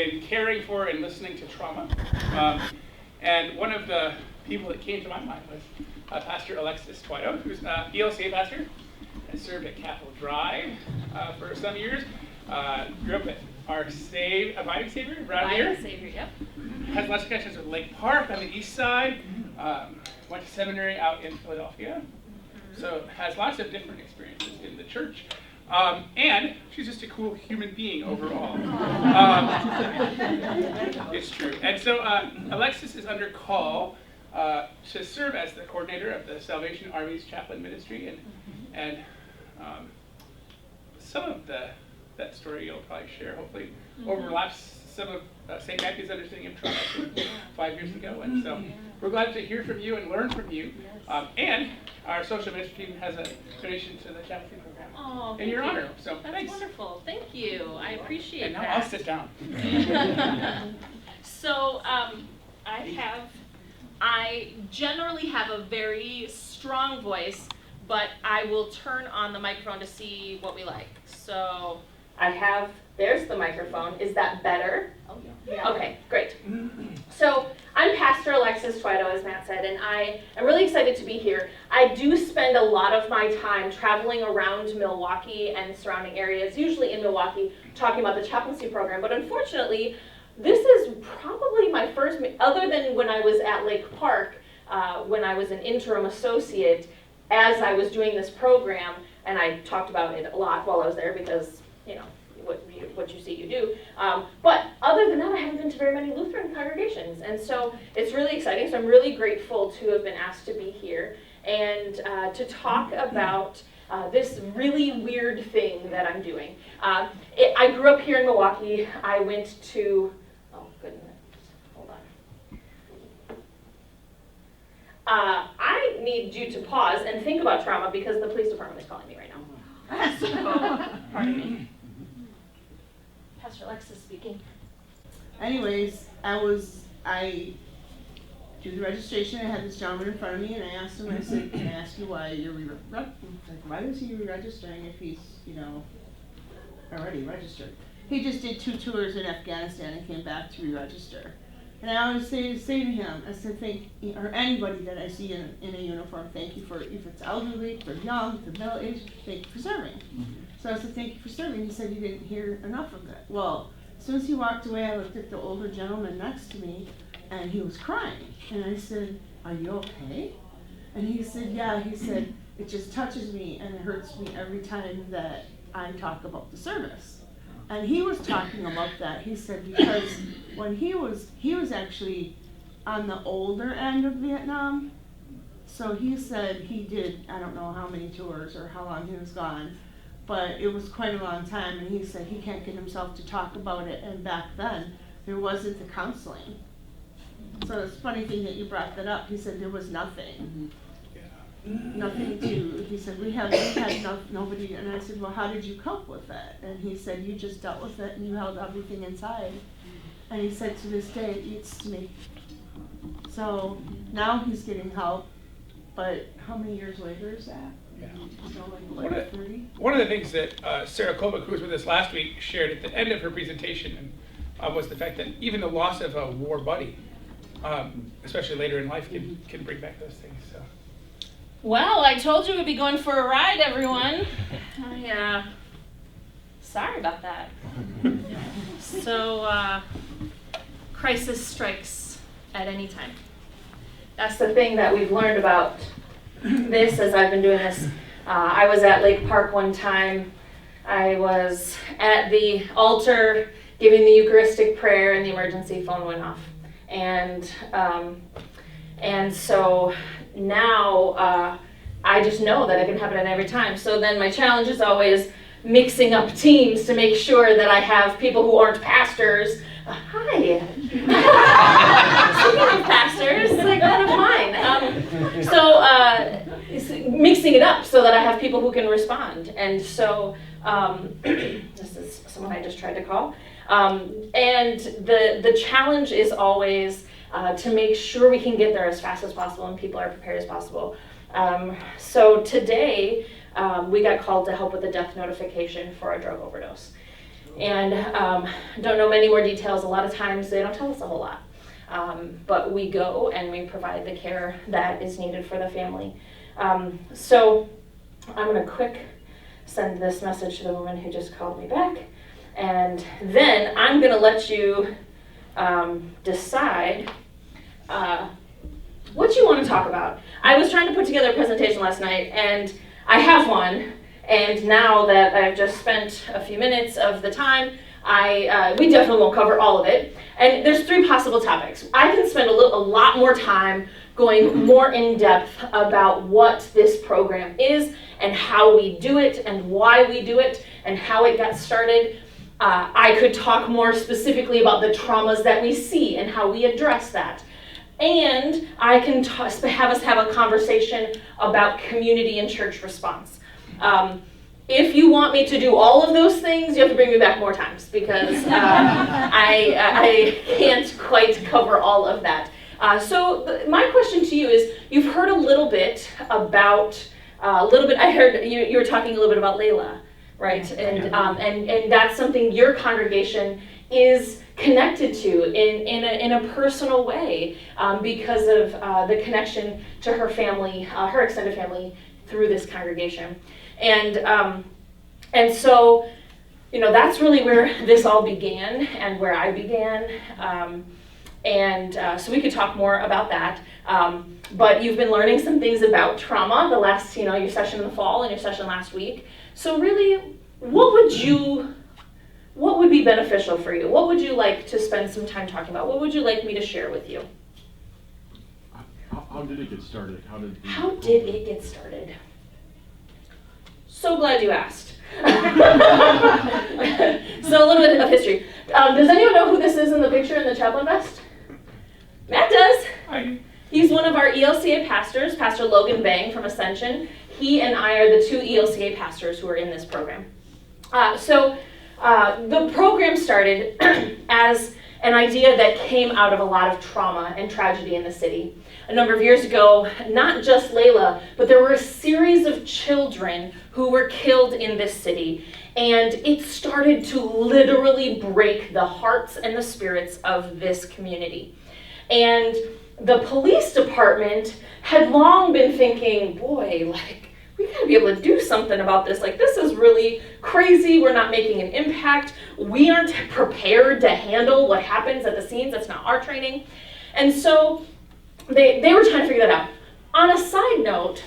in caring for and listening to trauma. And one of the people that came to my mind was Pastor Alexis Twito, who's ELCA pastor, has served at Capitol Drive for some years. Grew up at our Abiding Savior around here. Abiding Savior, yep. Has lots of connections with Lake Park on the east side. Went to seminary out in Philadelphia. So has lots of different experiences in the church. And she's just a cool human being overall. It's true. And so Alexis is under call to serve as the coordinator of the Salvation Army Chaplaincy Ministry. And some of that story you'll probably share, hopefully, overlaps some of St. Matthew's understanding of trauma 5 years ago. And so we're glad to hear from you and learn from you. And our social ministry team has a donation to the chaplaincy program in your honor. So that's thanks. Wonderful. Thank you. I appreciate and now that. I'll sit down. So I generally have a very strong voice, but I will turn on the microphone to see what we like. So there's the microphone. Is that better? Oh, yeah. Okay, great. So I'm Pastor Alexis Twito, as Matt said, and I am really excited to be here. I do spend a lot of my time traveling around Milwaukee and surrounding areas, usually in Milwaukee, talking about the chaplaincy program. But unfortunately, this is probably my first, other than when I was at Lake Park, when I was an interim associate, as I was doing this program, and I talked about it a lot while I was there because, you know, what you see, you do. But other than that, I haven't been to very many Lutheran congregations. And so it's really exciting. So I'm really grateful to have been asked to be here and to talk about this really weird thing that I'm doing. I grew up here in Milwaukee. I went to, oh goodness, hold on. I need you to pause and think about trauma because the police department is calling me right now. So, pardon me. Pastor Alexis speaking. Anyways, I do the registration. I had this gentleman in front of me, and I asked him. I said, "Can I ask you why you're why is he re-registering if he's already registered?" He just did 2 tours in Afghanistan and came back to re-register. And I always say to him, I said, or anybody that I see in a uniform, thank you for, if it's elderly, for young, for middle-aged, thank you for serving. So I said, thank you for serving. He said, you didn't hear enough of that. Well, as soon as he walked away, I looked at the older gentleman next to me, and he was crying. And I said, are you okay? And he said, yeah. He said, it just touches me, and it hurts me every time that I talk about the service. And he was talking about that. He said, because when he was actually on the older end of Vietnam, so he said he did, I don't know how many tours or how long he was gone, but it was quite a long time, and he said he can't get himself to talk about it, and back then, there wasn't the counseling. So it's a funny thing that you brought that up. He said there was nothing. Nothing to, he said, we had nobody, and I said, well, how did you cope with it? And he said, you just dealt with it, and you held everything inside. And he said, to this day, it eats me. So now he's getting help, but how many years later is that? Yeah. So like 30? One of the things that Sarah Kolbeck, who was with us last week, shared at the end of her presentation was the fact that even the loss of a war buddy, especially later in life, can bring back those things. So. Well, I told you we'd be going for a ride, everyone. Sorry about that. So, crisis strikes at any time. That's the thing that we've learned about this as I've been doing this. I was at Lake Park one time. I was at the altar giving the Eucharistic prayer, and the emergency phone went off. And so now I just know that it can happen at every time. So then my challenge is always mixing up teams to make sure that I have people who aren't pastors. Hi. Speaking of pastors, like one of mine. So mixing it up so that I have people who can respond. And so this is someone I just tried to call. And the challenge is always to make sure we can get there as fast as possible and people are prepared as possible. So today, we got called to help with a death notification for a drug overdose. And don't know many more details. A lot of times they don't tell us a whole lot. But we go and we provide the care that is needed for the family. So I'm going to send this message to the woman who just called me back. And then I'm going to let you decide what you want to talk about. I was trying to put together a presentation last night, and I have one. And now that I've just spent a few minutes of the time, we definitely won't cover all of it. And there's 3 possible topics. I can spend a lot more time going more in depth about what this program is and how we do it and why we do it and how it got started. I could talk more specifically about the traumas that we see and how we address that. And I can have us have a conversation about community and church response. If you want me to do all of those things, you have to bring me back more times, because I can't quite cover all of that. So my question to you is, you've heard a little bit about, I heard you were talking a little bit about Layla, right? And that's something your congregation is connected to in a personal way, because of the connection to her family, her extended family, through this congregation. And so, that's really where this all began and where I began. So we could talk more about that. But you've been learning some things about trauma the last, your session in the fall and your session last week. So really, what would be beneficial for you? What would you like to spend some time talking about? What would you like me to share with you? How did it get started? How did it get started? So glad you asked. So a little bit of history. Does anyone know who this is in the picture in the chaplain vest? Matt does. Hi. He's one of our ELCA pastors, Pastor Logan Bang from Ascension. He and I are the 2 ELCA pastors who are in this program. The program started as an idea that came out of a lot of trauma and tragedy in the city. A number of years ago, not just Layla, but there were a series of children who were killed in this city. And it started to literally break the hearts and the spirits of this community. And the police department had long been thinking, boy, we gotta be able to do something about this. This is really crazy. We're not making an impact. We aren't prepared to handle what happens at the scenes. That's not our training. And so they were trying to figure that out. On a side note,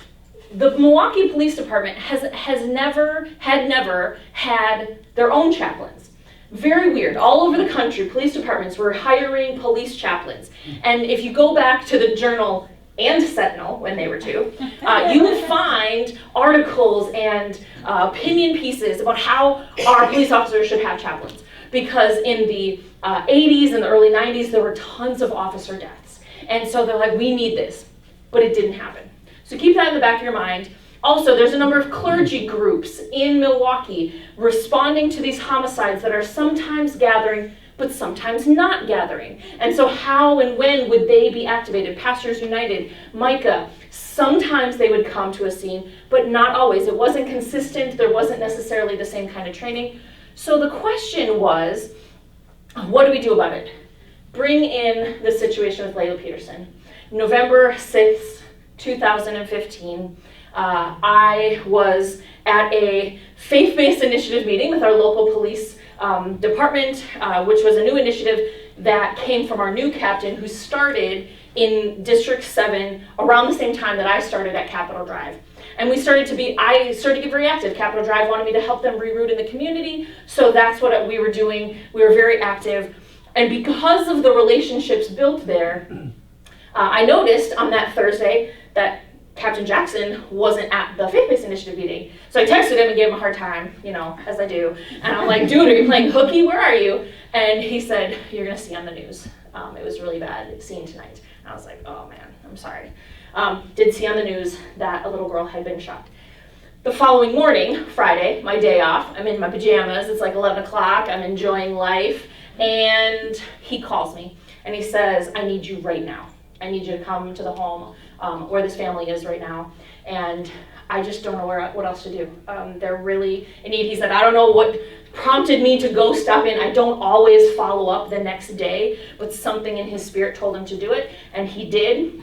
the Milwaukee Police Department has never had their own chaplains. Very weird. All over the country, police departments were hiring police chaplains. And if you go back to the Journal and Sentinel, when they were 2, you would find articles and opinion pieces about how our police officers should have chaplains. Because in the 80s and the early 90s, there were tons of officer deaths. And so they're like, we need this. But it didn't happen. So keep that in the back of your mind. Also, there's a number of clergy groups in Milwaukee responding to these homicides that are sometimes gathering, but sometimes not gathering. And so how and when would they be activated? Pastors United, Micah, sometimes they would come to a scene, but not always. It wasn't consistent. There wasn't necessarily the same kind of training. So the question was, what do we do about it? Bring in the situation with Layla Peterson. November 6th, 2015, I was at a faith-based initiative meeting with our local police department, which was a new initiative that came from our new captain who started in District 7 around the same time that I started at Capitol Drive. And I started to get very active. Capitol Drive wanted me to help them reroute in the community, so that's what we were doing. We were very active. And because of the relationships built there, I noticed on that Thursday that Captain Jackson wasn't at the faith-based initiative meeting. So I texted him and gave him a hard time, as I do. And I'm like, dude, are you playing hooky? Where are you? And he said, you're going to see on the news. It was really bad scene tonight. And I was like, oh man, I'm sorry. Did see on the news that a little girl had been shot. The following morning, Friday, my day off, I'm in my pajamas. It's like 11 o'clock. I'm enjoying life. And he calls me and he says, I need you right now. I need you to come to the home where this family is right now. And I just don't know what else to do. They're really in need. He said, I don't know what prompted me to go stop in. I don't always follow up the next day, but something in his spirit told him to do it, and he did.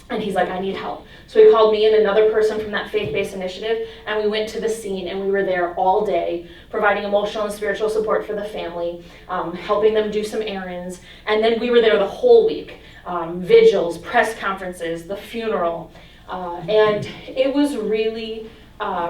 And he's like, I need help. So he called me and another person from that faith-based initiative, and we went to the scene, and we were there all day, providing emotional and spiritual support for the family, helping them do some errands. And then we were there the whole week, vigils, press conferences, the funeral. And it was really,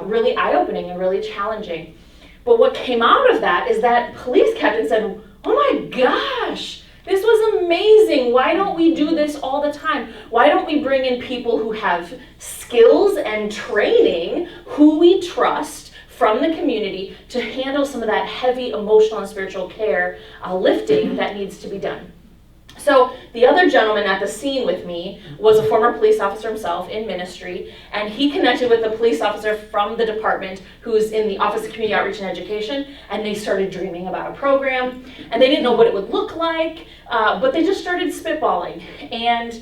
really eye-opening and really challenging. But what came out of that is that police captain said, oh my gosh, this was amazing. Why don't we do this all the time? Why don't we bring in people who have skills and training, who we trust from the community to handle some of that heavy emotional and spiritual care lifting that needs to be done? So the other gentleman at the scene with me was a former police officer himself in ministry, and he connected with the police officer from the department who's in the Office of Community Outreach and Education, and they started dreaming about a program, and they didn't know what it would look like, but they just started spitballing. And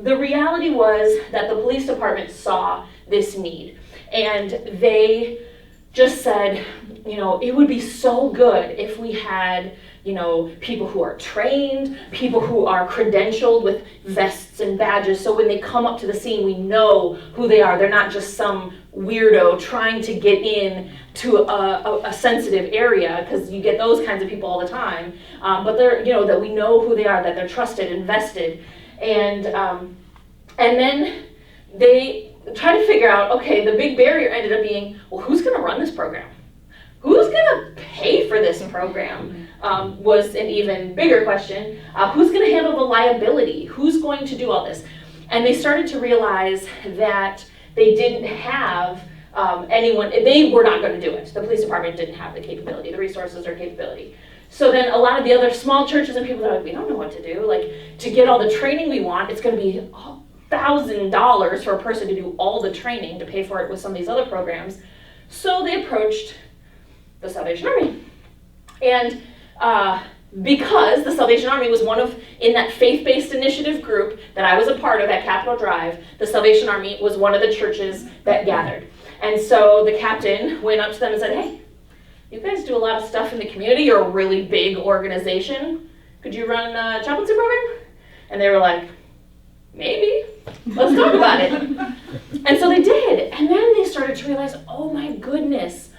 the reality was that the police department saw this need, and they just said, you know, it would be so good if we had, you know, people who are trained, people who are credentialed with vests and badges, so when they come up to the scene, we know who they are. They're not just some weirdo trying to get in to a sensitive area, because you get those kinds of people all the time. But they're, you know, that we know who they are, that they're trusted, invested, and then they try to figure out, okay, the big barrier ended up being, well, who's going to run this program? Who's going to pay for this program? Was an even bigger question. Who's going to handle the liability? Who's going to do all this? And they started to realize that they didn't have anyone, they were not going to do it. The police department didn't have the capability, the resources or capability. So then a lot of the other small churches and people are like, we don't know what to do. Like, to get all the training we want, it's going to be $1,000 for a person to do all the training, to pay for it with some of these other programs. So they approached the Salvation Army. And because the Salvation Army was in that faith-based initiative group that I was a part of at Capitol Drive, the Salvation Army was one of the churches that gathered. And so the captain went up to them and said, hey, you guys do a lot of stuff in the community. You're a really big organization. Could you run a chaplaincy program? And they were like, maybe. Let's talk about it. And so they did. And then they started to realize, oh my goodness,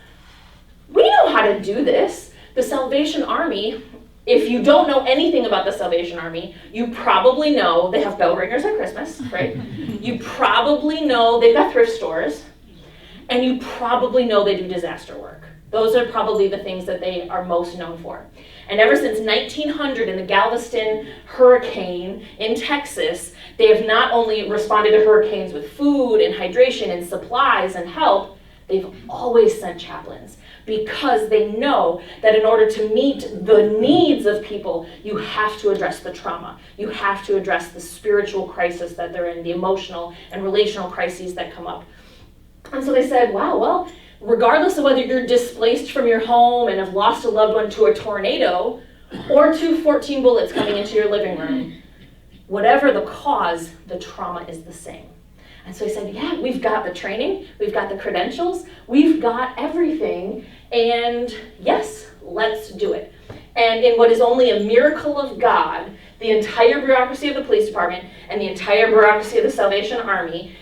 we know how to do this. The Salvation Army, if you don't know anything about the Salvation Army, you probably know they have bell ringers at Christmas, right? You probably know they've got thrift stores, and you probably know they do disaster work. Those are probably the things that they are most known for. And ever since 1900 in the Galveston hurricane in Texas, they have not only responded to hurricanes with food and hydration and supplies and help, they've always sent chaplains, because they know that in order to meet the needs of people, you have to address the trauma. You have to address the spiritual crisis that they're in, the emotional and relational crises that come up. And so they said, wow, well, regardless of whether you're displaced from your home and have lost a loved one to a tornado or to 14 bullets coming into your living room, whatever the cause, the trauma is the same. And so he said, yeah, we've got the training, we've got the credentials, we've got everything, and yes, let's do it. And in what is only a miracle of God, the entire bureaucracy of the police department and the entire bureaucracy of the Salvation Army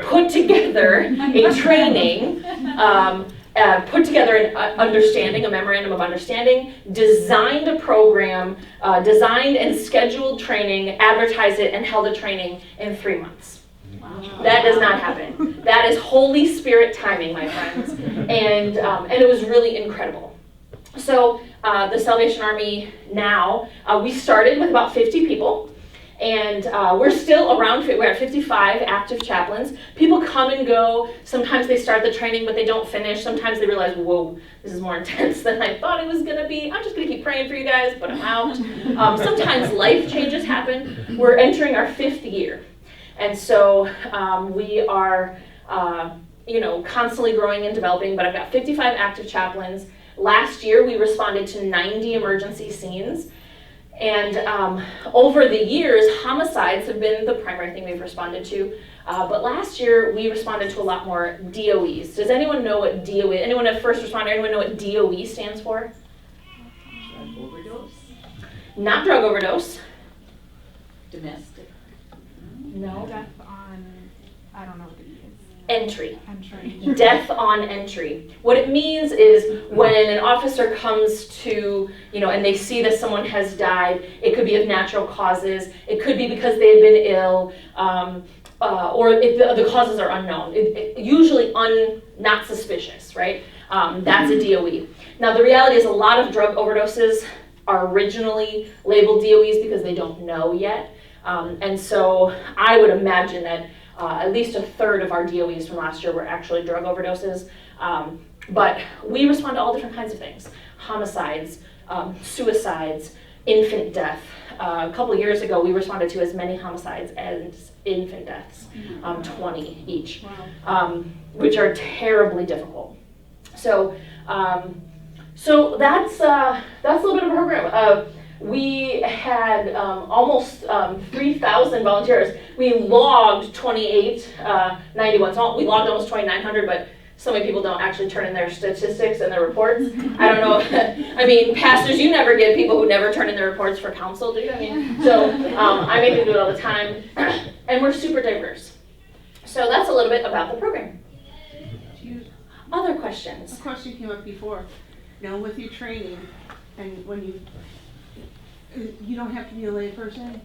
put together a training, put together an understanding, a memorandum of understanding, designed a program, designed and scheduled training, advertised it, and held a training in 3 months. Wow. That does not happen. That is Holy Spirit timing, my friends. And it was really incredible. So the Salvation Army now, we started with about 50 people. And we're still around, we're at 55 active chaplains. People come and go. Sometimes they start the training, but they don't finish. Sometimes they realize, whoa, this is more intense than I thought it was going to be. I'm just going to keep praying for you guys, but I'm out. Sometimes life changes happen. We're entering our 5th year. And so we are, constantly growing and developing, but I've got 55 active chaplains. Last year, we responded to 90 emergency scenes. And over the years, homicides have been the primary thing we've responded to. But last year, we responded to a lot more DOEs. Does anyone know what DOE, anyone a first responder, anyone know what DOE stands for? Drug overdose? Not drug overdose. Domestic? No. Death on, I don't know what the E is. Entry. Entry. Death on entry. What it means is when an officer comes to, and they see that someone has died, it could be of natural causes, it could be because they had been ill, or if the causes are unknown. Usually not suspicious, right? That's a DOE. Now the reality is a lot of drug overdoses are originally labeled DOEs because they don't know yet. And so I would imagine that at least a third of our DOEs from last year were actually drug overdoses. But we respond to all different kinds of things. Homicides, suicides, infant death. A couple years ago, we responded to as many homicides as infant deaths, 20 each, which are terribly difficult. So that's a little bit of a program. We had almost 3,000 volunteers. We logged 2891. So we logged almost 2,900, but so many people don't actually turn in their statistics and their reports. I don't know. I mean, pastors, you never get people who never turn in their reports for council, do you? I mean, so I make them do it all the time. And we're super diverse. So that's a little bit about the program. Other questions? A question came up before. Now with your training, and when you don't have to be a lay person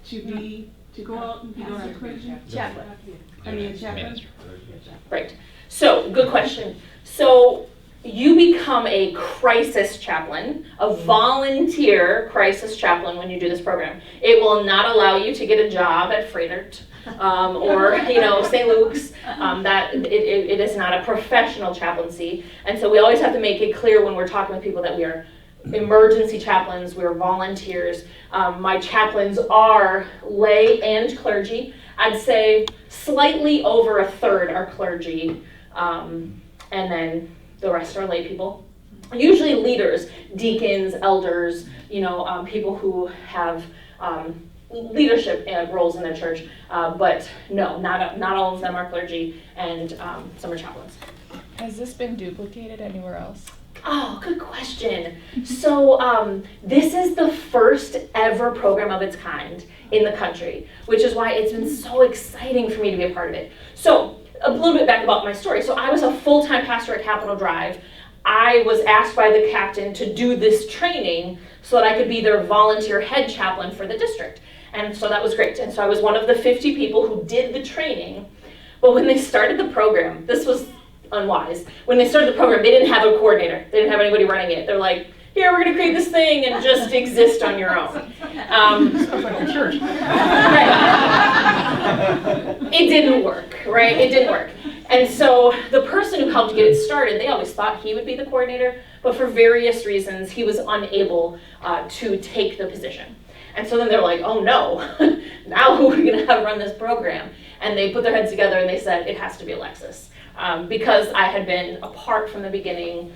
to go out and be on clergy? Chaplain. A chaplain? Right. So, good question. So, you become a crisis chaplain, a volunteer crisis chaplain when you do this program. It will not allow you to get a job at Fredert or St. Luke's. That it is not a professional chaplaincy, and so we always have to make it clear when we're talking with people that we are emergency chaplains, we're volunteers. My chaplains are lay and clergy. I'd say slightly over a third are clergy, and then the rest are lay people. Usually leaders, deacons, elders, people who have leadership roles in their church, but no, not all of them are clergy, and some are chaplains. Has this been duplicated anywhere else? Oh, good question. So this is the first ever program of its kind in the country, which is why it's been so exciting for me to be a part of it. So a little bit back about my story. So I was a full-time pastor at Capitol Drive. I was asked by the captain to do this training so that I could be their volunteer head chaplain for the district. And so that was great. And so I was one of the 50 people who did the training. But when they started the program, this was unwise. When they started the program, they didn't have a coordinator. They didn't have anybody running it. They're like, here, we're going to create this thing and just exist on your own. Sounds like a church. Right. It didn't work, right? It didn't work. And so the person who helped get it started, they always thought he would be the coordinator, but for various reasons, he was unable to take the position. And so then they're like, oh no, now who are we going to have run this program? And they put their heads together and they said, it has to be Alexis. Because I had been apart from the beginning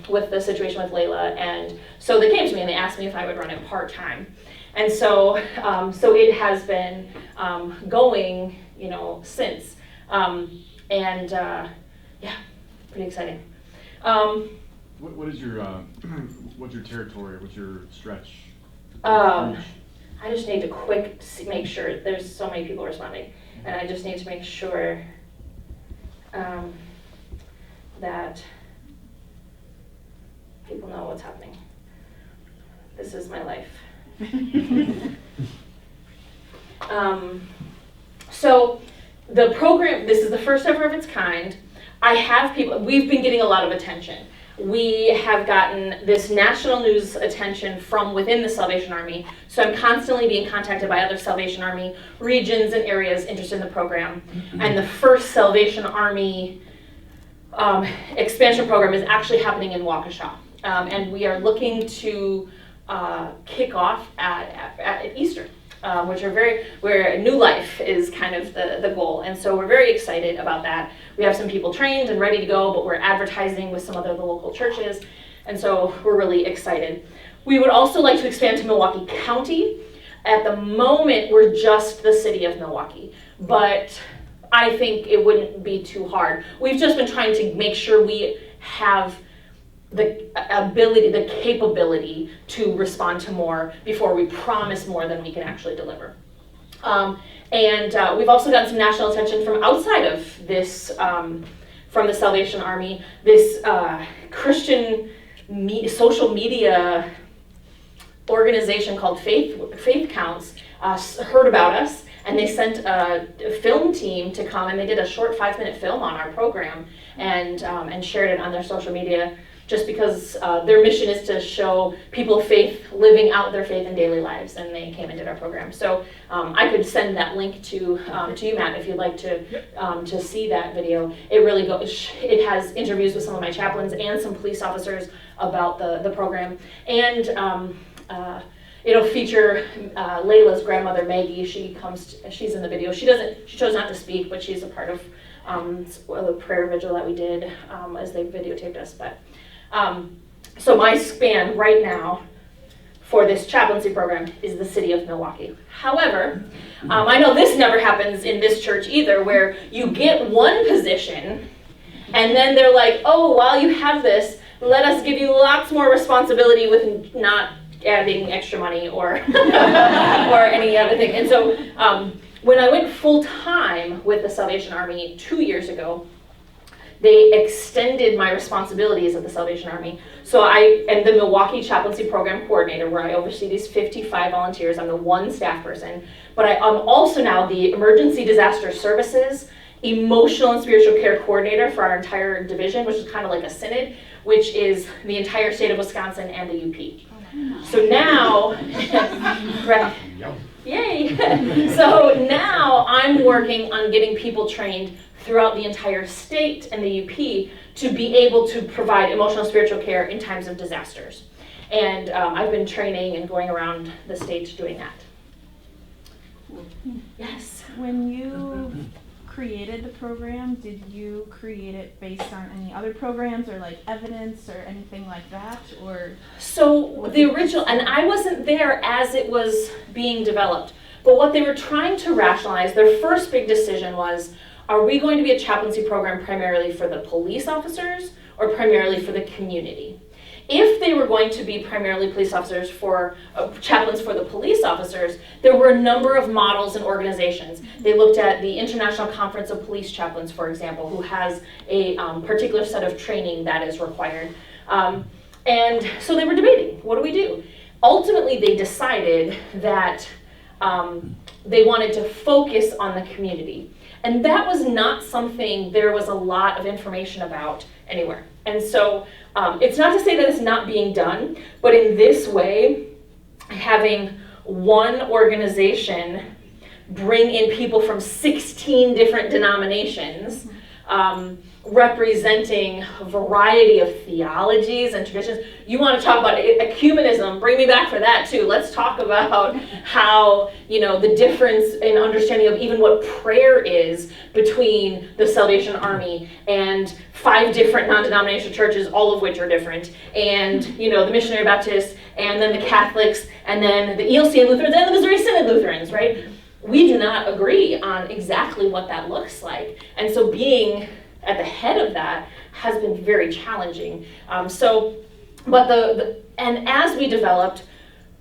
with the situation with Layla, and so they came to me and they asked me if I would run it part-time. And so it has been going, since. Yeah, pretty exciting. What is your what's your territory? What's your stretch? I just need to make sure. There's so many people responding, and I just need to make sure that people know what's happening. This is my life. So the program, this is the first ever of its kind. I have people, we've been getting a lot of attention. We have gotten this national news attention from within the Salvation Army, so I'm constantly being contacted by other Salvation Army regions and areas interested in the program. And the first Salvation Army expansion program is actually happening in Waukesha. And we are looking to kick off at Easter, where new life is kind of the goal. And so we're very excited about that. We have some people trained and ready to go, but we're advertising with some other the local churches. And so we're really excited. We would also like to expand to Milwaukee County. At the moment, we're just the city of Milwaukee, but I think it wouldn't be too hard. We've just been trying to make sure we have the ability, the capability to respond to more before we promise more than we can actually deliver. We've also gotten some national attention from outside of this, from the Salvation Army. This Christian social media organization called Faith Counts heard about us, and they sent a film team to come, and they did a short 5-minute film on our program and shared it on their social media, just because their mission is to show people of faith living out their faith in daily lives, and they came and did our program. So I could send that link to you, Matt, if you'd like to see that video. It really it has interviews with some of my chaplains and some police officers about the program, and it'll feature Layla's grandmother, Maggie. She's in the video. She chose not to speak, but she's a part of the prayer vigil that we did as they videotaped us. But so my span right now for this chaplaincy program is the city of Milwaukee. However, I know this never happens in this church either, where you get one position and then they're like, oh, while you have this, let us give you lots more responsibility with not adding extra money or or any other thing. And so when I went full-time with the Salvation Army 2 years ago, they extended my responsibilities at the Salvation Army. So I am the Milwaukee Chaplaincy Program Coordinator, where I oversee these 55 volunteers. I'm the one staff person, but I'm also now the Emergency Disaster Services, Emotional and Spiritual Care Coordinator for our entire division, which is kind of like a synod, which is the entire state of Wisconsin and the UP. So now, right, yay! So now I'm working on getting people trained throughout the entire state and the UP to be able to provide emotional and spiritual care in times of disasters. And I've been training and going around the state doing that. Yes? When you created the program, did you create it based on any other programs or like evidence or anything like that, or? So the original, and I wasn't there as it was being developed, but what they were trying to rationalize, their first big decision was, are we going to be a chaplaincy program primarily for the police officers or primarily for the community? If they were going to be primarily police officers chaplains for the police officers, there were a number of models and organizations. They looked at the International Conference of Police Chaplains, for example, who has a particular set of training that is required. And so they were debating, what do we do? Ultimately, they decided that they wanted to focus on the community. And that was not something there was a lot of information about anywhere. And so it's not to say that it's not being done, but in this way, having one organization bring in people from 16 different denominations, representing a variety of theologies and traditions. You want to talk about ecumenism, bring me back for that too. Let's talk about how, the difference in understanding of even what prayer is between the Salvation Army and 5 different non-denominational churches, all of which are different, and the Missionary Baptists, and then the Catholics, and then the ELCA Lutherans, and the Missouri Synod Lutherans, right? We do not agree on exactly what that looks like. And so being at the head of that has been very challenging. And as we developed,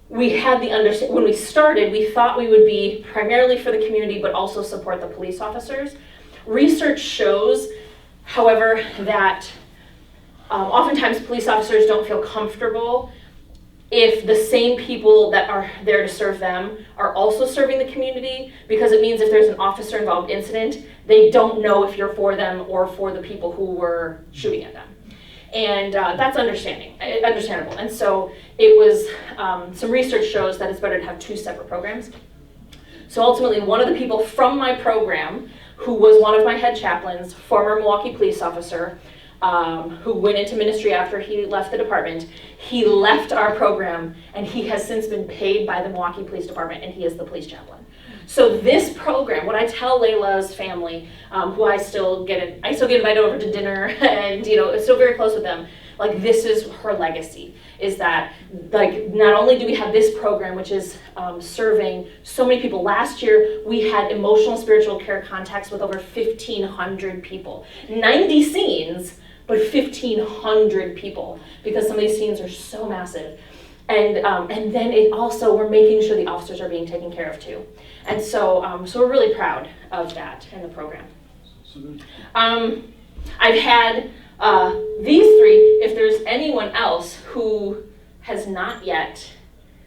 we had the understanding, when we started, we thought we would be primarily for the community, but also support the police officers. Research shows, however, that oftentimes police officers don't feel comfortable if the same people that are there to serve them are also serving the community, because it means if there's an officer involved incident, they don't know if you're for them or for the people who were shooting at them. And that's understandable. And so it was, some research shows that it's better to have 2 separate programs. So ultimately, one of the people from my program, who was one of my head chaplains, former Milwaukee police officer, who went into ministry after he left the department, he left our program, and he has since been paid by the Milwaukee Police Department, and he is the police chaplain. So this program, what I tell Layla's family, who I still get invited over to dinner, and still very close with them. like this is her legacy, is that like not only do we have this program which is serving so many people. Last year we had emotional and spiritual care contacts with over 1,500 people, 90 scenes, but 1,500 people, because some of these scenes are so massive. And then it also, we're making sure the officers are being taken care of too. And so, so we're really proud of that in the program. I've had these three. If there's anyone else who has not yet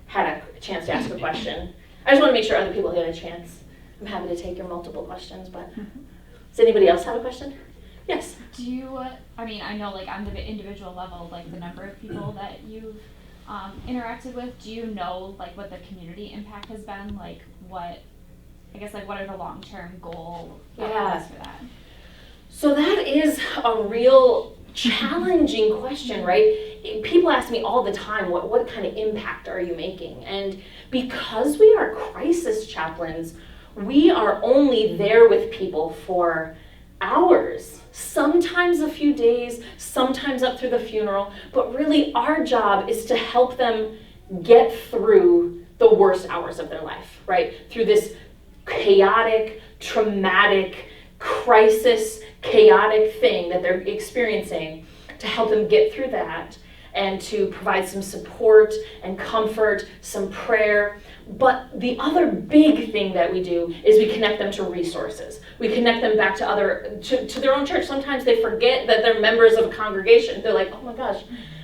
had a chance to ask a question, I just want to make sure other people get a chance. I'm happy to take your multiple questions, but does anybody else have a question? Yes. Do you, I mean, I know like on the individual level, like the number of people that you've interacted with, do you know like what the community impact has been? Like what, I guess like what are the long-term goals for that? So that is a real challenging question, right? People ask me all the time, what kind of impact are you making? And because we are crisis chaplains, we are only there with people for hours, sometimes a few days, sometimes up through the funeral, but really our job is to help them get through the worst hours of their life, right? Through this chaotic, traumatic, crisis, chaotic thing that they're experiencing, to help them get through that and to provide some support and comfort, some prayer. But the other big thing that we do is we connect them to resources. We connect them back to their own church. Sometimes they forget that they're members of a congregation. They're like, oh my gosh,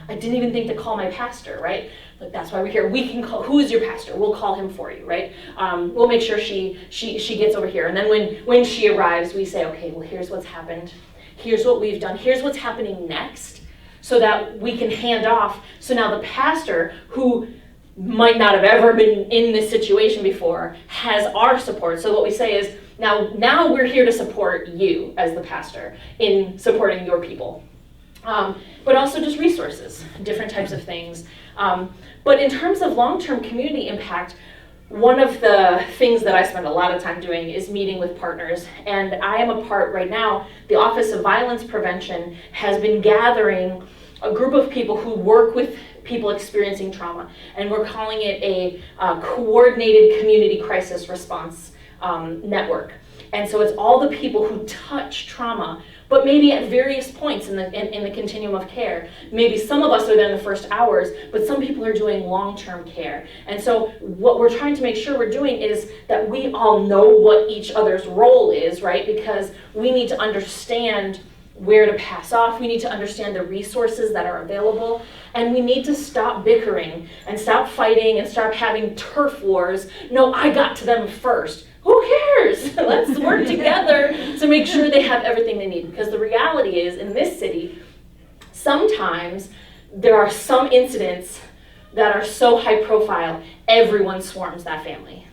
I didn't even think to call my pastor, right? But that's why we're here. We can call, who is your pastor? We'll call him for you, right? We'll make sure she gets over here. And then when she arrives, we say, okay, well, here's what's happened. Here's what we've done. Here's what's happening next, so that we can hand off. So now the pastor, who might not have ever been in this situation before, has our support. So what we say is, now we're here to support you as the pastor in supporting your people. But also just resources, different types of things. But in terms of long-term community impact, one of the things that I spend a lot of time doing is meeting with partners. And I am a part right now, the Office of Violence Prevention has been gathering a group of people who work with people experiencing trauma. And we're calling it a coordinated community crisis response network. And so it's all the people who touch trauma, but maybe at various points in the continuum of care. Maybe some of us are there in the first hours, but some people are doing long-term care. And so what we're trying to make sure we're doing is that we all know what each other's role is, right? Because we need to understand where to pass off. We need to understand the resources that are available. And we need to stop bickering and stop fighting and stop having turf wars. No, I got to them first. Who cares? Let's work together to make sure they have everything they need. Because the reality is, in this city, sometimes there are some incidents that are so high profile, everyone swarms that family.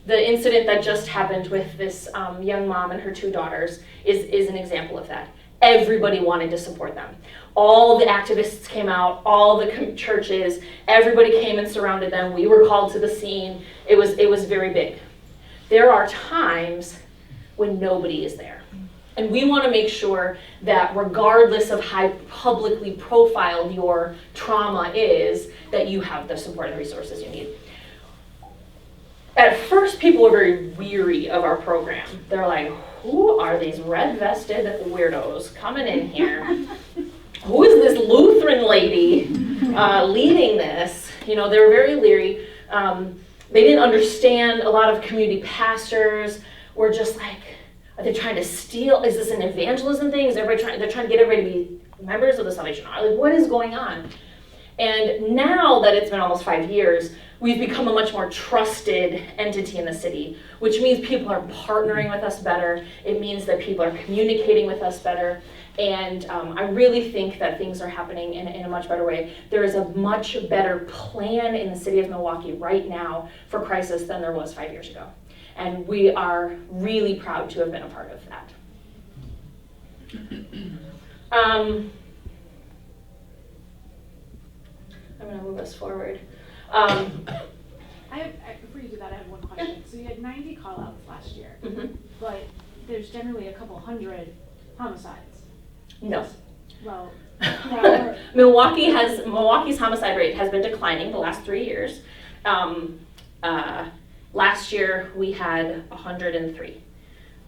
The incident that just happened with this young mom and her 2 daughters is an example of that. Everybody wanted to support them. All the activists came out, all the churches, everybody came and surrounded them. We were called to the scene. It was very big. There are times when nobody is there. And we want to make sure that regardless of how publicly profiled your trauma is, that you have the support and resources you need. At first, people were very weary of our program. They're like, who are these red-vested weirdos coming in here? Who is this Lutheran lady leading this? You know, they were very leery. They didn't understand. A lot of community pastors were just like, are they trying to steal? Is this an evangelism thing? Is everybody they're trying to get everybody to be members of the Salvation Army? Like, what is going on? And now that it's been almost 5 years, we've become a much more trusted entity in the city, which means people are partnering with us better. It means that people are communicating with us better. And I really think that things are happening in a much better way. There is a much better plan in the city of Milwaukee right now for crisis than there was 5 years ago. And we are really proud to have been a part of that. I'm going to move us forward. Before you do that, I have one question. So you had 90 call-outs last year, but there's generally a couple hundred homicides. No. Well, Milwaukee's homicide rate has been declining the last 3 years. Last year we had 103.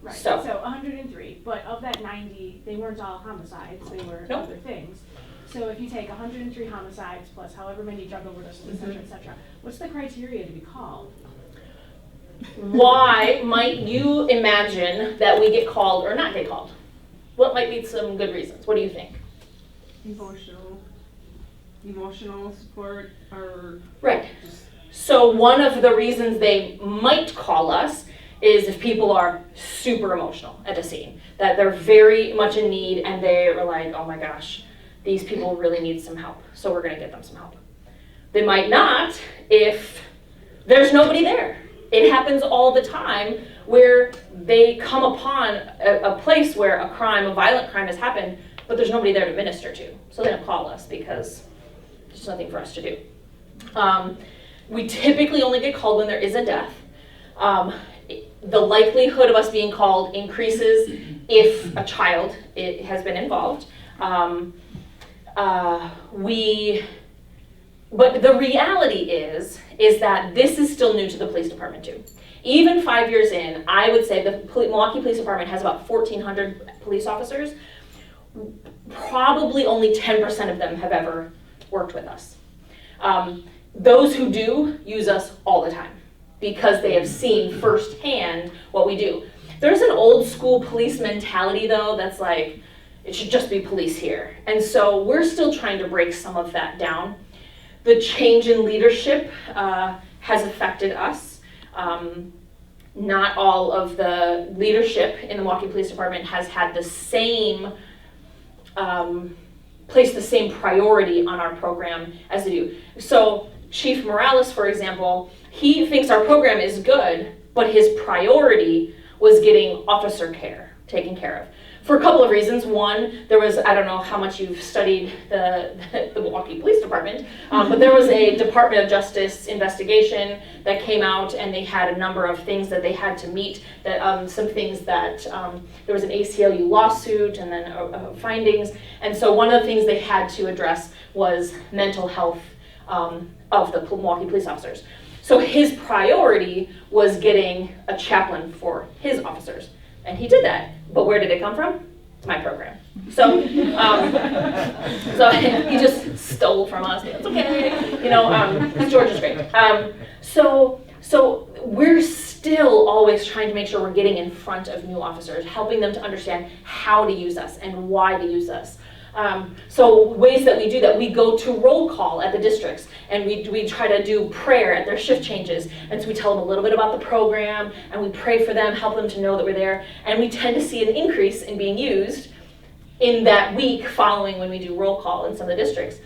Right, So- so 103, but of that 90, they weren't all homicides, they were Nope. other things. So if you take 103 homicides plus however many drug overdoses, et cetera, what's the criteria to be called? Why might you imagine that we get called or not get called? What might be some good reasons? What do you think? Emotional support, or Right. So one of the reasons they might call us is if people are super emotional at a scene, that they're very much in need and they're like, oh my gosh, these people really need some help, so we're gonna get them some help. They might not if there's nobody there. It happens all the time where they come upon a place where a violent crime has happened, but there's nobody there to minister to, so they don't call us because there's nothing for us to do. We typically only get called when there is a death. The likelihood of us being called increases if a child has been involved. But the reality is that this is still new to the police department too. Even 5 years in, I would say the Milwaukee Police Department has about 1,400 police officers. Probably only 10% of them have ever worked with us. Those who do use us all the time because they have seen firsthand what we do. There's an old school police mentality though that's like, it should just be police here. And so we're still trying to break some of that down. The change in leadership has affected us. Not all of the leadership in the Milwaukee Police Department has had the same, placed the same priority on our program as they do. So Chief Morales, for example, he thinks our program is good, but his priority was getting officer care taken care of. For a couple of reasons. One, there was, I don't know how much you've studied the Milwaukee Police Department, but there was a Department of Justice investigation that came out and they had a number of things that they had to meet, that some things that, there was an ACLU lawsuit and then findings, and so one of the things they had to address was mental health of the Milwaukee police officers. So his priority was getting a chaplain for his officers. And he did that. But where did it come from? My program. So, so he just stole from us. It's okay. You know, George is great. So we're still always trying to make sure we're getting in front of new officers, helping them to understand how to use us and why to use us. So ways that we do that, we go to roll call at the districts and we try to do prayer at their shift changes. And so we tell them a little bit about the program and we pray for them, help them to know that we're there. And we tend to see an increase in being used in that week following when we do roll call in some of the districts.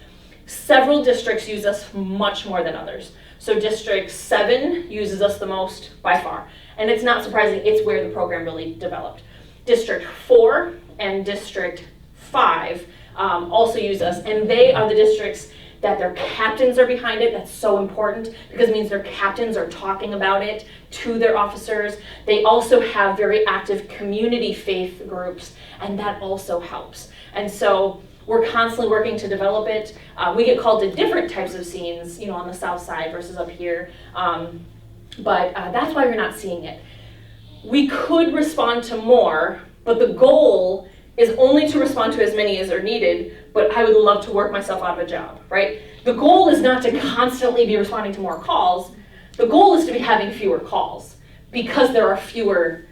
Several districts use us much more than others. So District 7 uses us the most by far. And it's not surprising, it's where the program really developed. District 4 and District 5 also use us, and they are the districts that their captains are behind it. That's so important because it means their captains are talking about it to their officers. They also have very active community faith groups, and that also helps. And so we're constantly working to develop it. We get called to different types of scenes, you know, on the south side versus up here, but that's why we're not seeing it. We could respond to more, but the goal is only to respond to as many as are needed, but I would love to work myself out of a job, right? The goal is not to constantly be responding to more calls. The goal is to be having fewer calls because there are fewer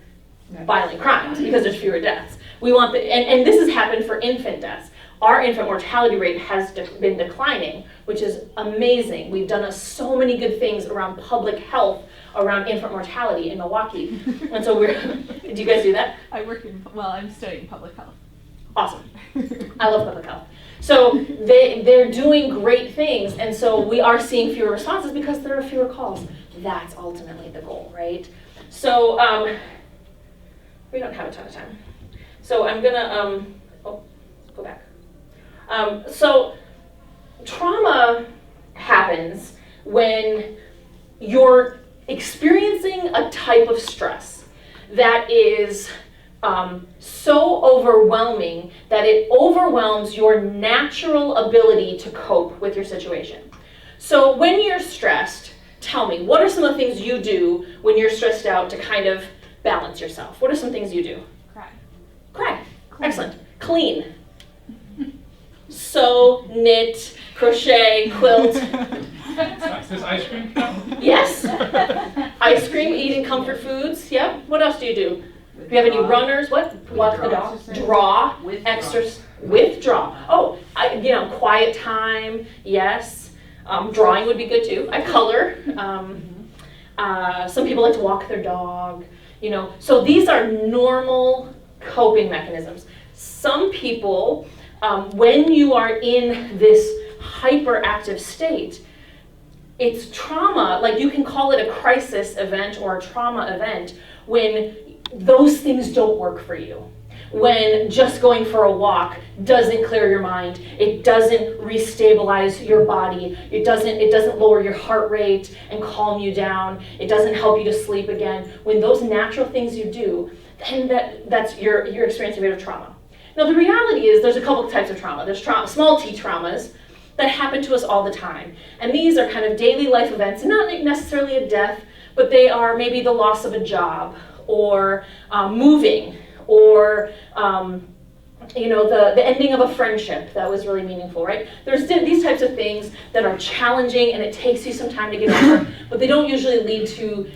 violent crimes, because there's fewer deaths. We want and this has happened for infant deaths. Our infant mortality rate has been declining, which is amazing. We've done so many good things around public health, around infant mortality in Milwaukee. And so do you guys do that? I'm studying public health. Awesome. I love public health. So they're doing great things, and so we are seeing fewer responses because there are fewer calls. That's ultimately the goal, right? So we don't have a ton of time. So I'm gonna, go back. So trauma happens when you're experiencing a type of stress that is so overwhelming that it overwhelms your natural ability to cope with your situation. So when you're stressed, tell me, what are some of the things you do when you're stressed out to kind of balance yourself? What are some things you do? Cry. Cry. Excellent. Clean. Sew, knit, crochet, quilt. Does ice cream count? Yes. Ice cream, eating comfort foods. Yep. What else do you do? Do you have any runners? What? Walk the dog. Draw. Withdraw. Oh, quiet time. Yes. Drawing would be good too. I color. Some people like to walk their dog. So these are normal coping mechanisms. Some people, when you are in this hyperactive state, it's trauma, like you can call it a crisis event or a trauma event when those things don't work for you. When just going for a walk doesn't clear your mind, it doesn't restabilize your body, it doesn't lower your heart rate and calm you down, it doesn't help you to sleep again. When those natural things you do, then that's you're experiencing a bit of trauma. Now the reality is there's a couple types of trauma. There's small t traumas that happen to us all the time. And these are kind of daily life events, not necessarily a death, but they are maybe the loss of a job or moving or the ending of a friendship that was really meaningful, right? There's these types of things that are challenging and it takes you some time to get over, but they don't usually lead to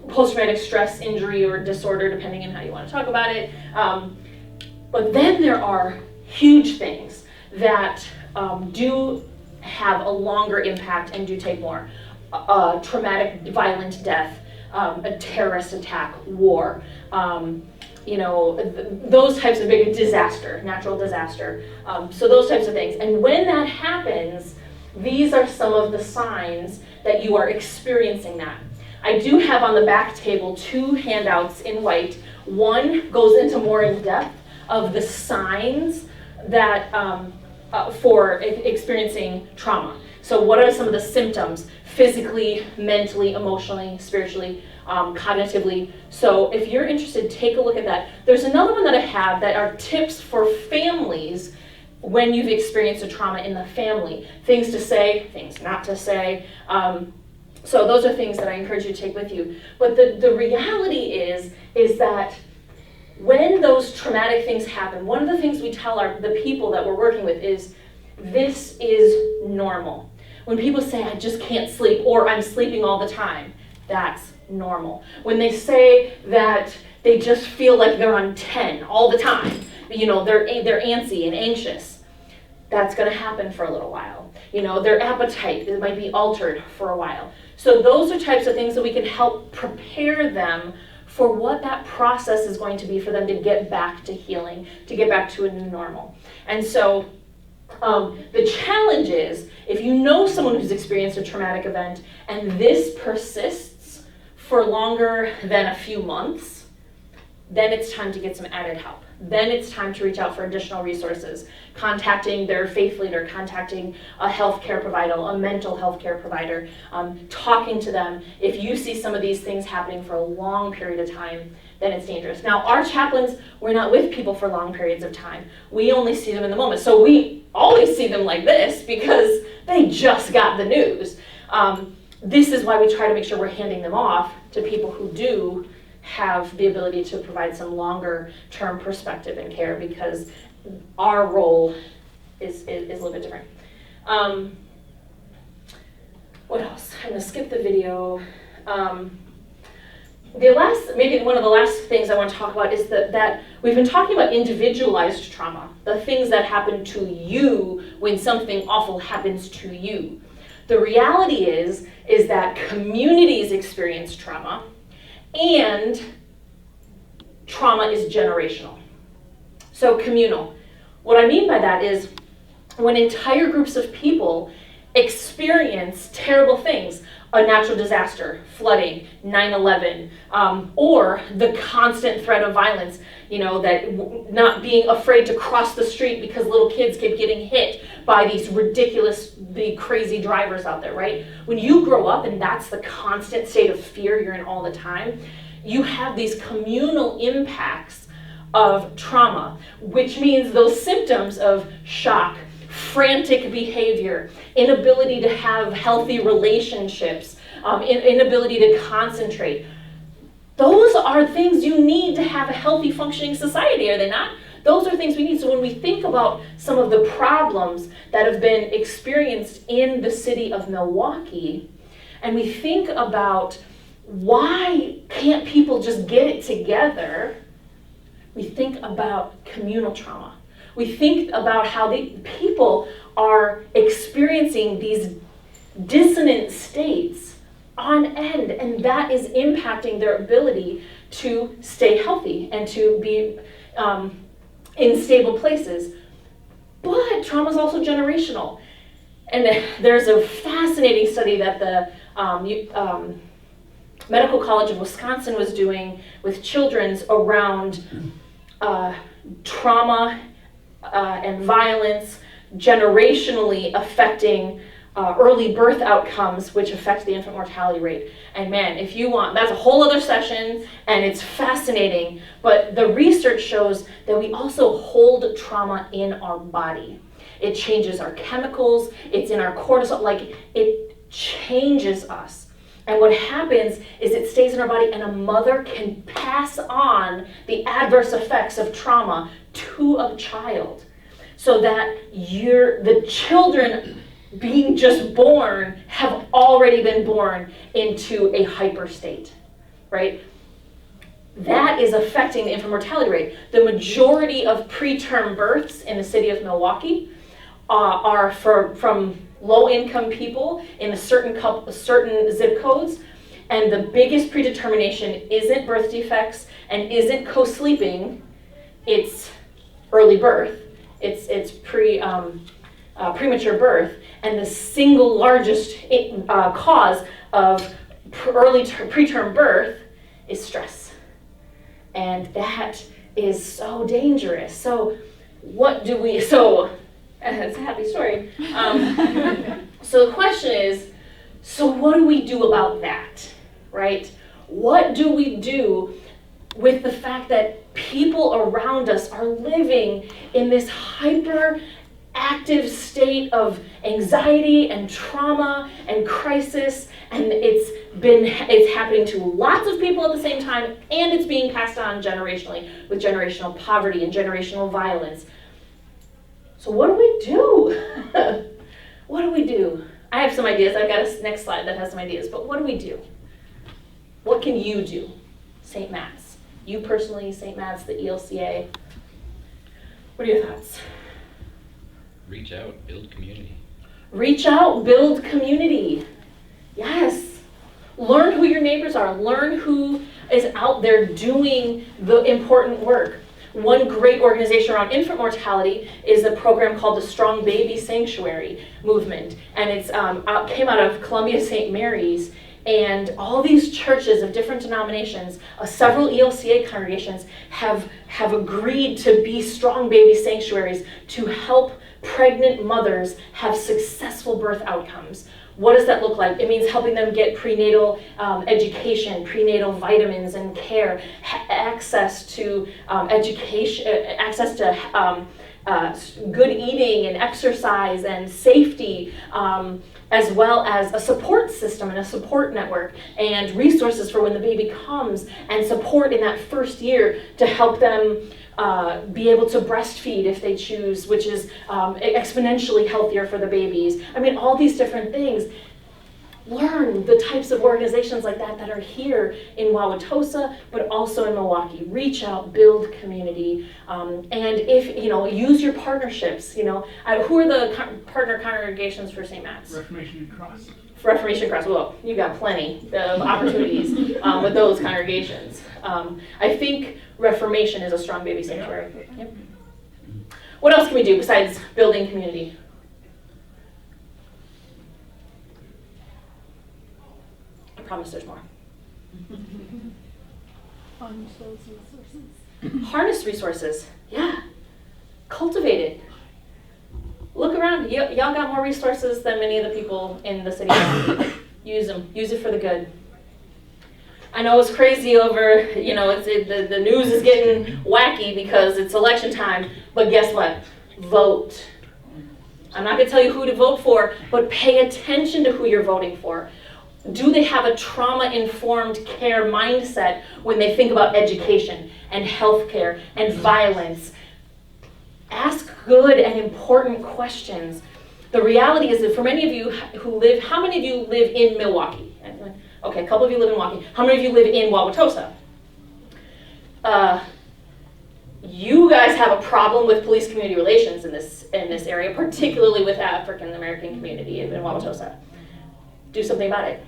post-traumatic stress injury or disorder, depending on how you want to talk about it. But then there are huge things that do have a longer impact and do take more. Traumatic, violent death, a terrorist attack, war, those types of big disaster, natural disaster. So those types of things. And when that happens, these are some of the signs that you are experiencing that. I do have on the back table 2 handouts in white. One goes into more in depth of the signs that for experiencing trauma. So what are some of the symptoms physically, mentally, emotionally, spiritually, cognitively? So if you're interested, take a look at that. There's another one that I have that are tips for families when you've experienced a trauma in the family. Things to say, things not to say. So those are things that I encourage you to take with you. But the reality is that when those traumatic things happen, one of the things we tell the people that we're working with is, this is normal. When people say, I just can't sleep, or I'm sleeping all the time, that's normal. When they say that they just feel like they're on 10 all the time, they're antsy and anxious, that's going to happen for a little while. Their appetite, it might be altered for a while. So those are types of things that we can help prepare them for what that process is going to be for them to get back to healing, to get back to a new normal. And so the challenge is, if you know someone who's experienced a traumatic event and this persists for longer than a few months, then it's time to get some added help. Then it's time to reach out for additional resources, contacting their faith leader, contacting a healthcare provider, a mental health care provider, talking to them. If you see some of these things happening for a long period of time, then it's dangerous. Now, our chaplains, we're not with people for long periods of time. We only see them in the moment. So we always see them like this because they just got the news. This is why we try to make sure we're handing them off to people who do have the ability to provide some longer term perspective and care, because our role is a little bit different. What else? I'm going to skip the video. Maybe one of the last things I want to talk about is that we've been talking about individualized trauma, the things that happen to you when something awful happens to you. The reality is that communities experience trauma, and trauma is generational. So communal. What I mean by that is when entire groups of people experience terrible things, a natural disaster, flooding, 9/11, or the constant threat of violence, that not being afraid to cross the street because little kids keep getting hit by these ridiculously crazy drivers out there, right? When you grow up and that's the constant state of fear you're in all the time, you have these communal impacts of trauma, which means those symptoms of shock, frantic behavior, inability to have healthy relationships, inability to concentrate. Those are things you need to have a healthy functioning society, are they not? Those are things we need. So when we think about some of the problems that have been experienced in the city of Milwaukee, and we think about why can't people just get it together, we think about communal trauma. We think about how the people are experiencing these dissonant states on end, and that is impacting their ability to stay healthy and to be in stable places. But trauma is also generational. And there's a fascinating study that the Medical College of Wisconsin was doing with children around trauma and violence generationally affecting early birth outcomes, which affect the infant mortality rate. And man, if you want, that's a whole other session, and it's fascinating. But the research shows that we also hold trauma in our body. It changes our chemicals, it's in our cortisol, like it changes us. And what happens is it stays in our body, and a mother can pass on the adverse effects of trauma to a child, so that the children being just born have already been born into a hyper state, right? That is affecting the infant mortality rate. The majority of preterm births in the city of Milwaukee are from low-income people in certain zip codes, and the biggest predetermination isn't birth defects and isn't co-sleeping, it's early birth, it's premature birth, and the single largest cause of early preterm birth is stress. And that is so dangerous. So what do we, it's a happy story. So the question is, so what do we do about that, right? What do we do with the fact that people around us are living in this hyper-active state of anxiety and trauma and crisis, and it's happening to lots of people at the same time, and it's being passed on generationally with generational poverty and generational violence. So what do we do? What do we do? I have some ideas. I've got a next slide that has some ideas, but what do we do? What can you do? St. Matt's. You personally, St. Matt's, the ELCA. What are your thoughts? Reach out, build community. Reach out, build community. Yes. Learn who your neighbors are. Learn who is out there doing the important work. One great organization around infant mortality is a program called the Strong Baby Sanctuary Movement. And it's came out of Columbia St. Mary's. And all these churches of different denominations, several ELCA congregations have agreed to be strong baby sanctuaries to help pregnant mothers have successful birth outcomes. What does that look like? It means helping them get prenatal education, prenatal vitamins and care, access to education, access to good eating and exercise and safety, as well as a support system and a support network and resources for when the baby comes, and support in that first year to help them be able to breastfeed if they choose, which is exponentially healthier for the babies. I mean, all these different things. Learn the types of organizations like that are here in Wauwatosa, but also in Milwaukee. Reach out, build community, and if use your partnerships. Who are the partner congregations for St. Matt's? Reformation Cross. Reformation Cross. Well, you've got plenty of opportunities with those congregations. I think Reformation is a strong baby sanctuary. Yep. What else can we do besides building community? I promise there's more. Harness those resources. Harness resources, yeah. Cultivate it. Look around. Y'all got more resources than many of the people in the city. Use them. Use it for the good. I know it's crazy over, the news is getting wacky because it's election time, but guess what? Vote. I'm not going to tell you who to vote for, but pay attention to who you're voting for. Do they have a trauma-informed care mindset when they think about education and healthcare and violence? Ask good and important questions. The reality is that for many of you who live, how many of you live in Milwaukee? Okay, a couple of you live in Milwaukee. How many of you live in Wauwatosa? You guys have a problem with police community relations in this area, particularly with African American community in Wauwatosa. Do something about it.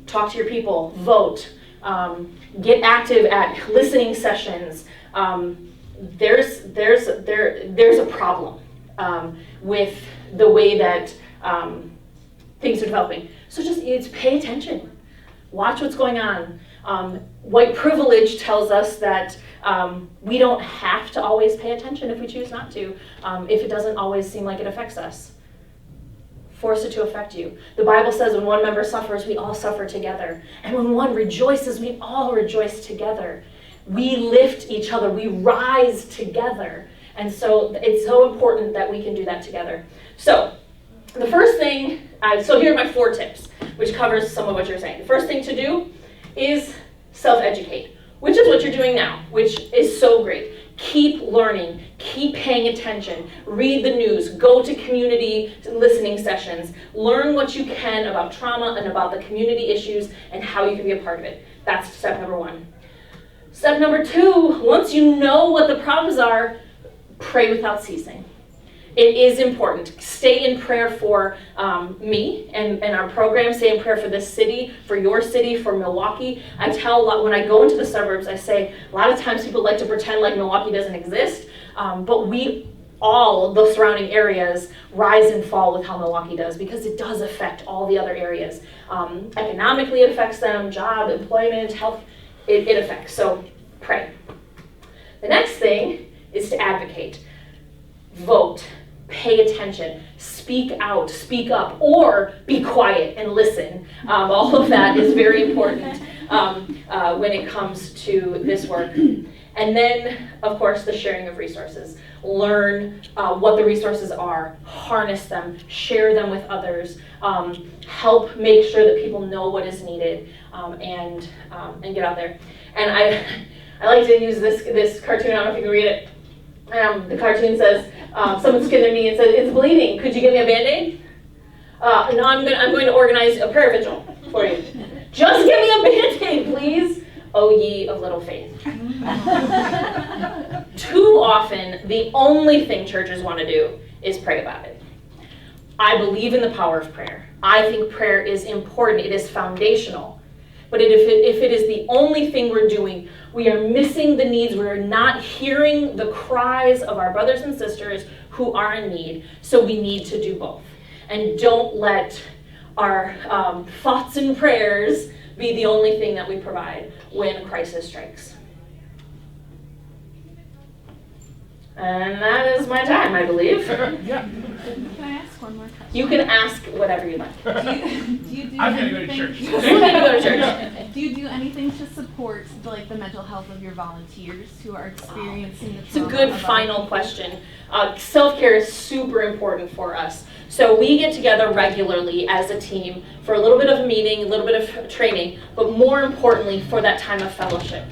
Talk to your people, vote, get active at listening sessions. There's a problem with the way that things are developing. So just pay attention. Watch what's going on. White privilege tells us that we don't have to always pay attention if we choose not to, if it doesn't always seem like it affects us. Force it to affect you. The Bible says when one member suffers, we all suffer together. And when one rejoices, we all rejoice together. We lift each other. We rise together. And so it's so important that we can do that together. So the first thing, so here are my 4 tips, which covers some of what you're saying. The first thing to do is self-educate, which is what you're doing now, which is so great. Keep learning, keep paying attention, read the news, go to community listening sessions, learn what you can about trauma and about the community issues and how you can be a part of it. That's step number 1. Step number 2, once you know what the problems are, pray without ceasing. It is important. Stay in prayer for me and our program. Stay in prayer for this city, for your city, for Milwaukee. I tell a lot, when I go into the suburbs, I say, a lot of times people like to pretend like Milwaukee doesn't exist, but all the surrounding areas rise and fall with how Milwaukee does, because it does affect all the other areas. Economically, it affects them, job, employment, health, it affects. So pray. The next thing is to advocate. Vote. Pay attention, speak out, speak up, or be quiet and listen. All of that is very important when it comes to this work. And then, of course, the sharing of resources. Learn what the resources are, harness them, share them with others, help make sure that people know what is needed, and get out there. And I like to use this cartoon. I don't know if you can read it. The cartoon says, someone skinned their knee and said, "It's bleeding. Could you give me a Band-Aid?" No, I'm going to organize a prayer vigil for you. Just give me a Band-Aid, please. O ye of little faith. Too often, the only thing churches want to do is pray about it. I believe in the power of prayer. I think prayer is important. It is foundational. But if it is the only thing we're doing, we are missing the needs. We're not hearing the cries of our brothers and sisters who are in need. So we need to do both. And don't let our thoughts and prayers be the only thing that we provide when crisis strikes. And that is my time, I believe. Yeah. Can I ask one more question? You can ask whatever you like. Do you do I'm going to go to anything? church. You need to go to church. Do you do anything to support the mental health of your volunteers who are experiencing the It's a trauma good of other final people? question. Self-care is super important for us. So we get together regularly as a team for a little bit of a meeting, a little bit of training, but more importantly for that time of fellowship.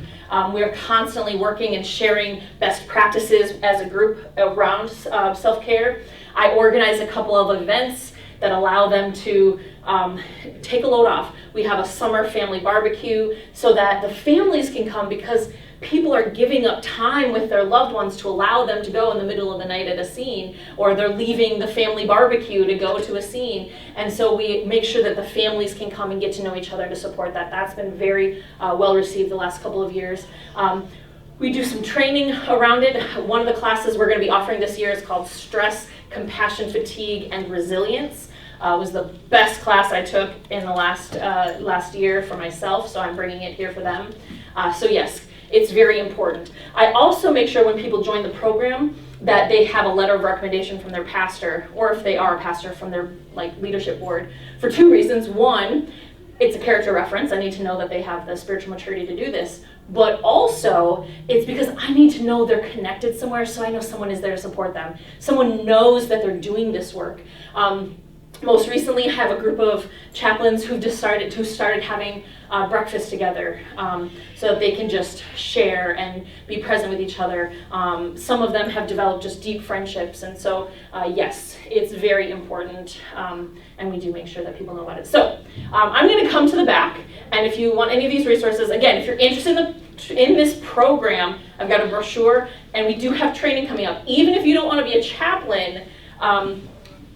We're constantly working and sharing best practices as a group around self-care. I organize a couple of events that allow them to take a load off. We have a summer family barbecue so that the families can come, because people are giving up time with their loved ones to allow them to go in the middle of the night at a scene, or they're leaving the family barbecue to go to a scene. And so we make sure that the families can come and get to know each other to support that. That's been very well received the last couple of years. We do some training around it. One of the classes we're going to be offering this year is called Stress, Compassion, Fatigue, and Resilience. It was the best class I took in the last year for myself, so I'm bringing it here for them. So yes, it's very important. I also make sure when people join the program that they have a letter of recommendation from their pastor, or if they are a pastor, from their leadership board, for 2 reasons. One, it's a character reference. I need to know that they have the spiritual maturity to do this. But also, it's because I need to know they're connected somewhere, so I know someone is there to support them. Someone knows that they're doing this work. Most recently, I have a group of chaplains who started having breakfast together, so that they can just share and be present with each other. Some of them have developed just deep friendships, and so yes, it's very important, and we do make sure that people know about it. So I'm going to come to the back, and if you want any of these resources, again, if you're interested in this program, I've got a brochure, and we do have training coming up. Even if you don't want to be a chaplain,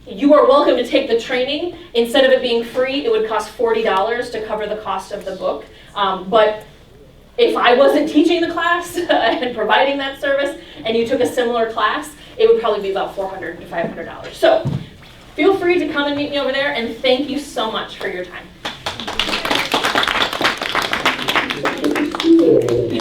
you are welcome to take the training. Instead of it being free, it would cost $40 to cover the cost of the book. But if I wasn't teaching the class and providing that service, and you took a similar class, it would probably be about $400 to $500. So feel free to come and meet me over there, and thank you so much for your time.